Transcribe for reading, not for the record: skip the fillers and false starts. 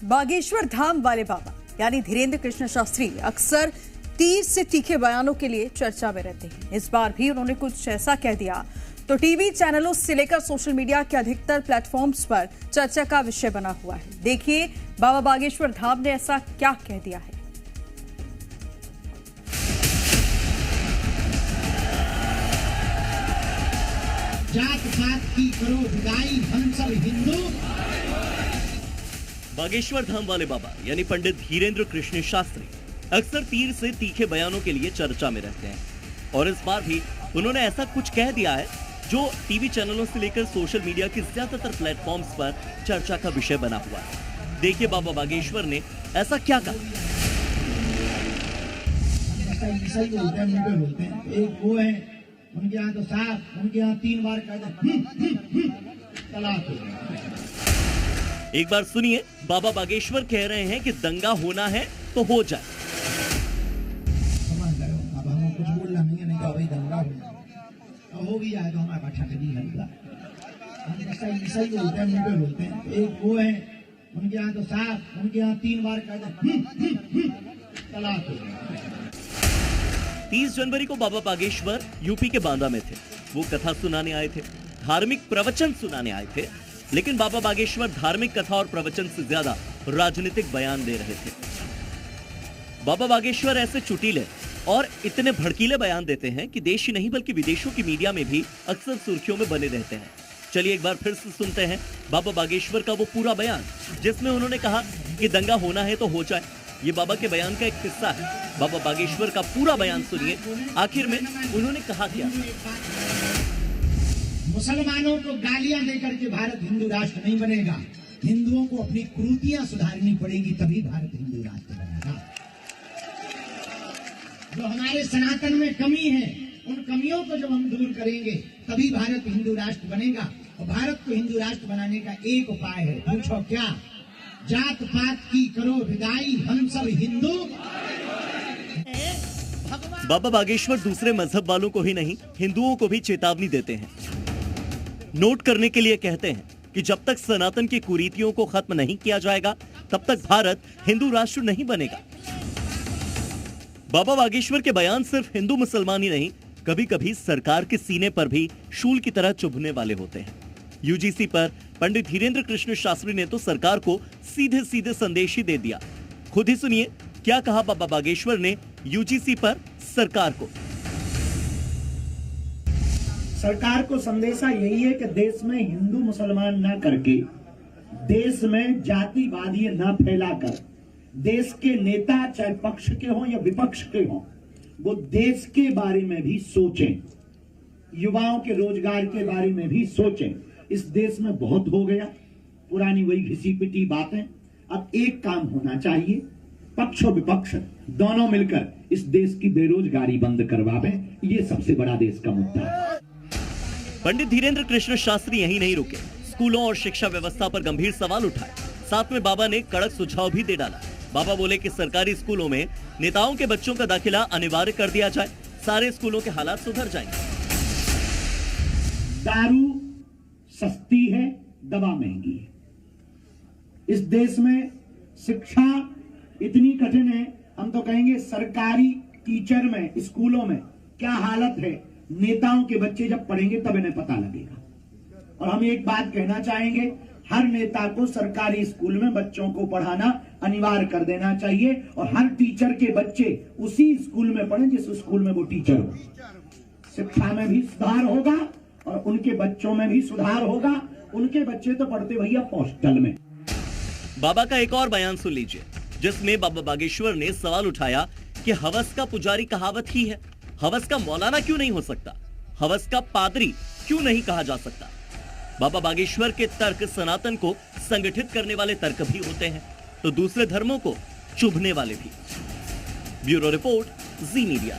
बागेश्वर धाम वाले बाबा यानी धीरेन्द्र कृष्ण शास्त्री अक्सर तीर से तीखे बयानों के लिए चर्चा में रहते हैं। इस बार भी उन्होंने कुछ ऐसा कह दिया तो टीवी चैनलों से लेकर सोशल मीडिया के अधिकतर प्लेटफॉर्म्स पर चर्चा का विषय बना हुआ है। देखिए बाबा बागेश्वर धाम ने ऐसा क्या कह दिया है। जात पात की करो विदाई, हम सब हिंदू। बागेश्वर धाम वाले बाबा यानी पंडित धीरेन्द्र कृष्ण शास्त्री अक्सर तीर से तीखे बयानों के लिए चर्चा में रहते हैं और इस बार भी उन्होंने ऐसा कुछ कह दिया है जो टीवी चैनलों से लेकर सोशल मीडिया के ज्यादातर प्लेटफॉर्म्स पर चर्चा का विषय बना हुआ है। देखिए बाबा बागेश्वर ने ऐसा क्या कहा। बोलते हैं एक वो है, उनके यहाँ तो साफ, उनके यहाँ 3 बार तलाक। एक बार सुनिए बाबा बागेश्वर कह रहे हैं कि दंगा होना है तो हो जाए। अब हमें कुछ बोलना नहीं है, नहीं तो भाई दंगा हो भी जाए तो हमारा अच्छा नहीं हल्का। सही बोलते हैं एक वो है, उनके यहाँ तो साफ, उनके यहाँ 3 बार तलाक। 30 जनवरी को बाबा बागेश्वर यूपी के बांदा में थे। वो कथा सुनाने आए थे, धार्मिक प्रवचन सुनाने आए थे, लेकिन बाबा बागेश्वर धार्मिक कथा और प्रवचन से ज्यादा राजनीतिक बयान दे रहे थे। बाबा बागेश्वर ऐसे चुटीले और इतने भड़कीले बयान देते हैं कि देश ही नहीं बल्कि विदेशों की मीडिया में भी अक्सर सुर्खियों में बने रहते हैं। चलिए एक बार फिर से सुनते हैं बाबा बागेश्वर का वो पूरा बयान जिसमें उन्होंने कहा कि दंगा होना है तो हो जाए। ये बाबा के बयान का एक हिस्सा है। बाबा बागेश्वर का पूरा बयान सुनिए, आखिर में उन्होंने कहा क्या। मुसलमानों को गालियां देकर के भारत हिंदू राष्ट्र नहीं बनेगा। हिंदुओं को अपनी कुरीतियां सुधारनी पड़ेगी, तभी भारत हिंदू राष्ट्र बनेगा। जो हमारे सनातन में कमी है, उन कमियों को जब हम दूर करेंगे तभी भारत हिंदू राष्ट्र बनेगा। और भारत को हिंदू राष्ट्र बनाने का एक उपाय है, पूछो क्या? जात पात की करो विदाई, हम सब हिंदू। बाबा बागेश्वर दूसरे मजहब वालों को ही नहीं हिंदुओं को भी चेतावनी देते हैं। नोट करने के लिए कहते हैं कि जब तक सनातन की कुरीतियों को खत्म नहीं किया जाएगा तब तक भारत हिंदू राष्ट्र नहीं बनेगा। बाबा बागेश्वर के बयान सिर्फ हिंदू मुसलमान ही नहीं, कभी कभी सरकार के सीने पर भी शूल की तरह चुभने वाले होते हैं। यूजीसी पर पंडित धीरेन्द्र कृष्ण शास्त्री ने तो सरकार को सीधे सीधे संदेश ही दे दिया। खुद ही सुनिए क्या कहा बाबा बागेश्वर ने यूजीसी पर सरकार को। सरकार को संदेशा यही है कि देश में हिंदू मुसलमान ना करके, देश में जातिवादी ना फैलाकर, देश के नेता चाहे पक्ष के हों या विपक्ष के हों, वो देश के बारे में भी सोचें, युवाओं के रोजगार के बारे में भी सोचें। इस देश में बहुत हो गया, पुरानी वही घिसी पिटी बातें। अब एक काम होना चाहिए, पक्ष और विपक्ष दोनों मिलकर इस देश की बेरोजगारी बंद करवावें। ये सबसे बड़ा देश का मुद्दा है। पंडित धीरेन्द्र कृष्ण शास्त्री यहीं नहीं रुके, स्कूलों और शिक्षा व्यवस्था पर गंभीर सवाल उठाए। साथ में बाबा ने कड़क सुझाव भी दे डाला। बाबा बोले कि सरकारी स्कूलों में नेताओं के बच्चों का दाखिला अनिवार्य कर दिया जाए, सारे स्कूलों के हालात सुधर जाएंगे। दारू सस्ती है, दवा महंगी है। इस देश में शिक्षा इतनी कठिन है, हम तो कहेंगे सरकारी टीचर में, स्कूलों में क्या हालत है। नेताओं के बच्चे जब पढ़ेंगे तब इन्हें पता लगेगा। और हम एक बात कहना चाहेंगे, हर नेता को सरकारी स्कूल में बच्चों को पढ़ाना अनिवार्य कर देना चाहिए और हर टीचर के बच्चे उसी स्कूल में पढ़ें जिस स्कूल में वो टीचर हो। शिक्षा में भी सुधार होगा और उनके बच्चों में भी सुधार होगा। उनके बच्चे तो पढ़ते भैया हॉस्टल में। बाबा का एक और बयान सुन लीजिए जिसमें बाबा बागेश्वर ने सवाल उठाया कि हवस का पुजारी कहावत ही है, हवस का मौलाना क्यों नहीं हो सकता, हवस का पादरी क्यों नहीं कहा जा सकता। बाबा बागेश्वर के तर्क सनातन को संगठित करने वाले तर्क भी होते हैं तो दूसरे धर्मों को चुभने वाले भी। ब्यूरो रिपोर्ट, जी मीडिया।